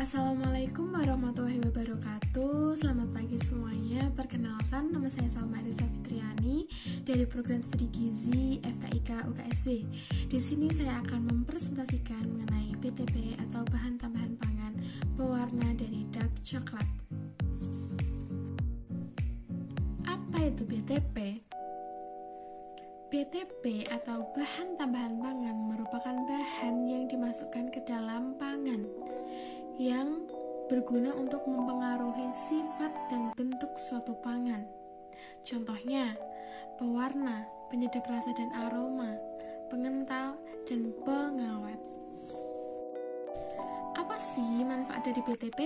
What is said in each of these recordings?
Assalamualaikum warahmatullahi wabarakatuh. Selamat pagi semuanya. Perkenalkan, nama saya Salma Arisa Fitriani dari program studi gizi FKIK UKSW. Di sini saya akan mempresentasikan mengenai BTP atau bahan tambahan pangan pewarna dari dark coklat. Apa itu BTP? BTP atau bahan tambahan pangan merupakan bahan yang dimasukkan ke dalam pangan yang berguna untuk mempengaruhi sifat dan bentuk suatu pangan. Contohnya, pewarna, penyedap rasa dan aroma, pengental, dan pengawet. Apa sih manfaat dari BTP?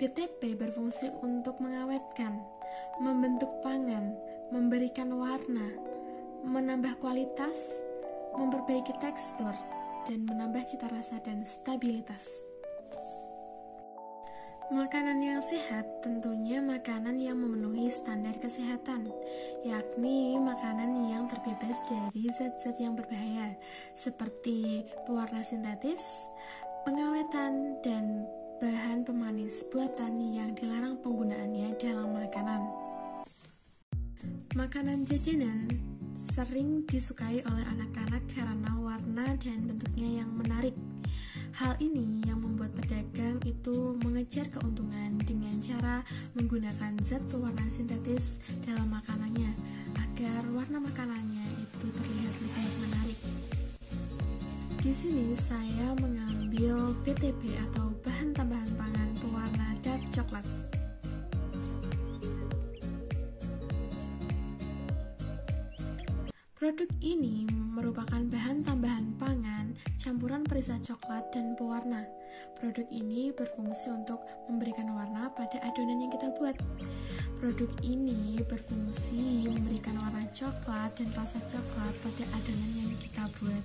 BTP berfungsi untuk mengawetkan, membentuk pangan, memberikan warna, menambah kualitas, memperbaiki tekstur, dan menambah cita rasa dan stabilitas. Makanan yang sehat tentunya makanan yang memenuhi standar kesehatan, yakni makanan yang terbebas dari zat-zat yang berbahaya seperti pewarna sintetis, pengawetan, dan bahan pemanis buatan yang dilarang penggunaannya dalam makanan. Makanan jajanan sering disukai oleh anak-anak karena warna dan bentuknya yang menarik. Hal ini yang membuat pedagang itu mengejar keuntungan dengan cara menggunakan zat pewarna sintetis dalam makanannya agar warna makanannya itu terlihat lebih menarik. Di sini saya mengambil BTP atau bahan tambahan pangan pewarna dark coklat. Produk ini merupakan bahan tambahan pangan campuran perisa coklat dan pewarna. Produk ini berfungsi untuk memberikan warna pada adonan yang kita buat. Produk ini berfungsi memberikan warna coklat dan rasa coklat pada adonan yang kita buat.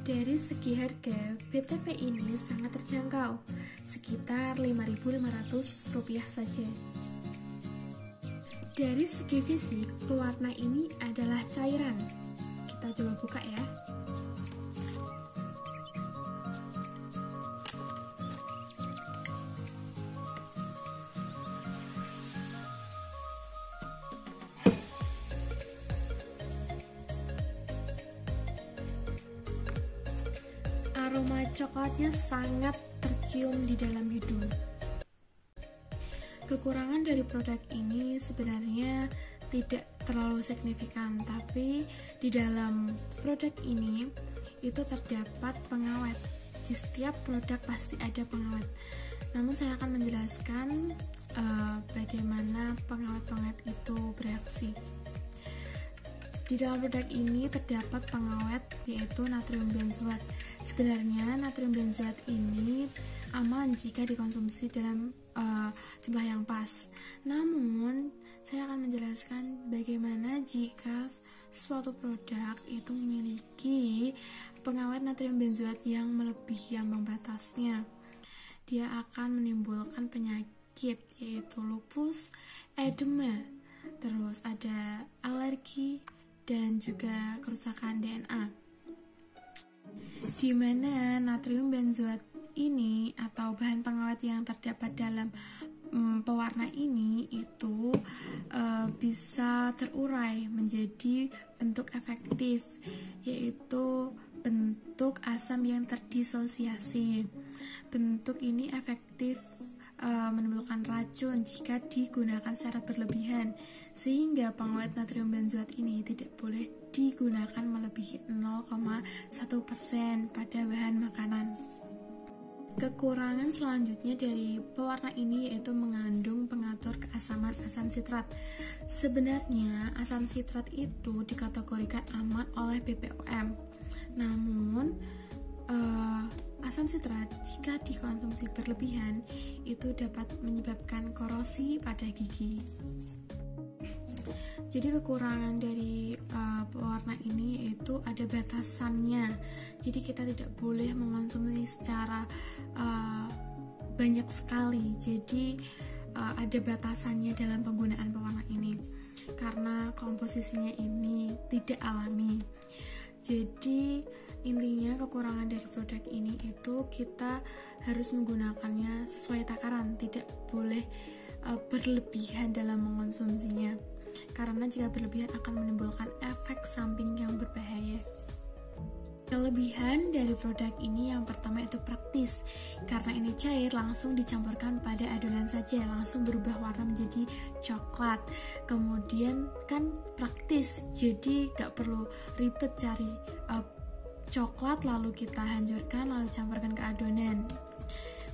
Dari segi harga, BTP ini sangat terjangkau, sekitar Rp5.500 saja. Dari segi fisik, pewarna ini adalah cairan. Kita coba buka ya. Aroma coklatnya sangat tercium di dalam hidung. Kekurangan dari produk ini sebenarnya tidak terlalu signifikan, tapi di dalam produk ini itu terdapat pengawet. Di setiap produk pasti ada pengawet. Namun saya akan menjelaskan bagaimana pengawet-pengawet itu bereaksi. Di dalam produk ini terdapat pengawet yaitu natrium benzoat. Sebenarnya natrium benzoat ini aman jika dikonsumsi dalam jumlah yang pas. Namun, saya akan menjelaskan bagaimana jika suatu produk itu memiliki pengawet natrium benzoat yang melebihi ambang batasnya. Dia akan menimbulkan penyakit yaitu lupus, edema, terus ada alergi, dan juga kerusakan DNA. Di mana natrium benzoat ini atau bahan pengawet yang terdapat dalam pewarna ini itu bisa terurai menjadi bentuk efektif, yaitu bentuk asam yang terdisosiasi. Bentuk ini efektif menimbulkan racun jika digunakan secara berlebihan, sehingga pengawet natrium benzoat ini tidak boleh digunakan melebihi 0,1% pada bahan makanan. Kekurangan selanjutnya dari pewarna ini yaitu mengandung pengatur keasaman asam sitrat. Sebenarnya asam sitrat itu dikategorikan aman oleh BPOM. Namun asam sitrat jika dikonsumsi berlebihan itu dapat menyebabkan korosi pada gigi. Jadi kekurangan dari pewarna ini yaitu ada batasannya. Jadi kita tidak boleh mengonsumsi secara banyak sekali. Jadi ada batasannya dalam penggunaan pewarna ini karena komposisinya ini tidak alami. Jadi Intinya kekurangan dari produk ini itu kita harus menggunakannya sesuai takaran, tidak boleh berlebihan dalam mengonsumsinya, karena jika berlebihan akan menimbulkan efek samping yang berbahaya. Kelebihan dari produk ini yang pertama itu praktis, karena ini cair langsung dicampurkan pada adonan saja, langsung berubah warna menjadi coklat. Kemudian kan praktis, jadi gak perlu ribet cari coklat lalu kita hancurkan lalu campurkan ke adonan.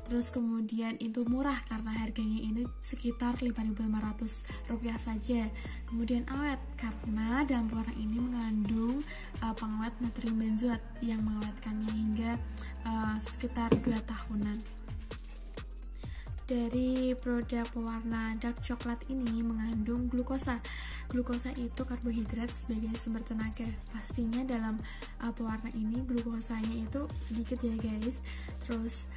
Terus kemudian itu murah karena harganya ini sekitar Rp5.500 saja. Kemudian awet karena dalam pewarna ini mengandung pengawet natrium benzoat yang mengawetkannya hingga sekitar 2 tahunan. Dari produk pewarna dark coklat ini mengandung glukosa. Glukosa itu karbohidrat sebagai sumber tenaga. Pastinya dalam pewarna ini glukosanya itu sedikit ya guys. Terus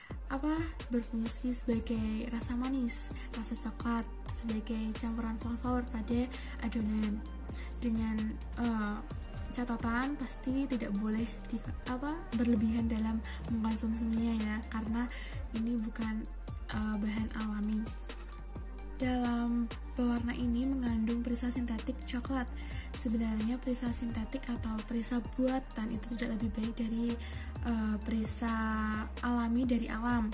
berfungsi sebagai rasa manis, rasa coklat, sebagai campuran flavor pada adonan. Dengan catatan pasti tidak boleh berlebihan dalam mengkonsumsinya ya, karena ini bukan bahan alami. Dalam pewarna ini mengandung perisa sintetik coklat. Sebenarnya perisa sintetik atau perisa buatan itu tidak lebih baik dari perisa alami dari alam.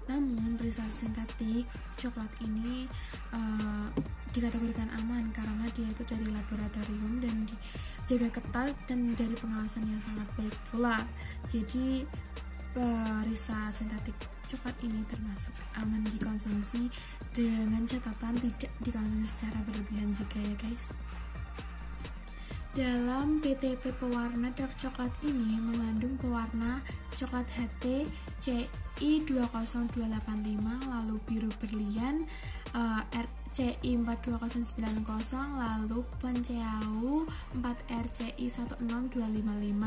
Namun perisa sintetik coklat ini dikategorikan aman karena dia itu dari laboratorium dan dijaga ketat dan dari pengawasan yang sangat baik pula. Jadi perisa sintetik coklat ini termasuk aman dikonsumsi dengan catatan tidak dikonsumsi secara berlebihan juga ya guys. Dalam PTP pewarna dark coklat ini mengandung pewarna coklat HT CI20285, lalu biru berlian CI42090, lalu Penceau 4RCI16255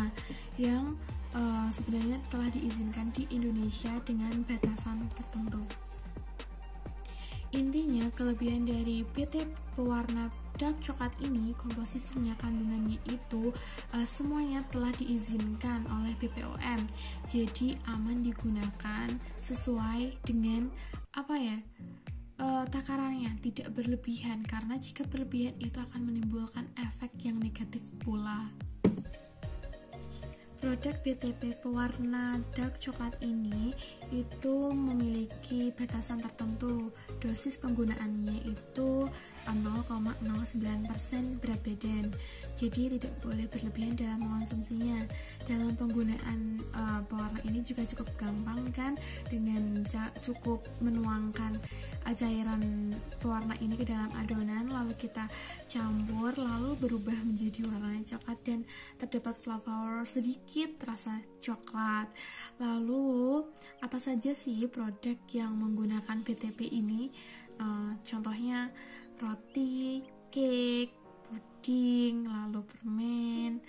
yang sebenarnya telah diizinkan di Indonesia dengan batasan tertentu. Intinya kelebihan dari PT pewarna dark coklat ini, komposisinya, kandungannya itu semuanya telah diizinkan oleh BPOM, jadi aman digunakan sesuai dengan takarannya, tidak berlebihan, karena jika berlebihan itu akan menimbulkan efek yang negatif pula. Produk BTP pewarna dark coklat ini itu memiliki batasan tertentu. Dosis penggunaannya itu 0,09% berat badan. Jadi tidak boleh berlebihan dalam mengonsumsinya. Dalam penggunaan pewarna ini juga cukup gampang kan, dengan cukup menuangkan cairan pewarna ini ke dalam adonan, lalu kita campur, lalu berubah menjadi warna coklat dan terdapat flavor sedikit rasa coklat. Lalu apa saja sih produk yang menggunakan BTP ini? Contohnya roti, cake, puding, lalu permen,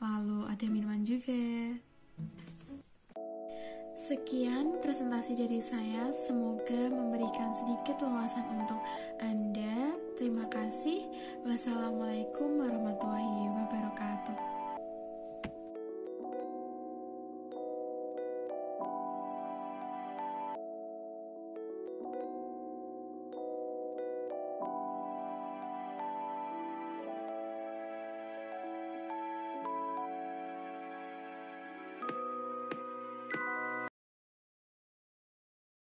lalu ada minuman juga. Sekian presentasi dari saya, semoga memberikan sedikit wawasan untuk Anda. Terima kasih. Wassalamualaikum warahmatullahi wabarakatuh.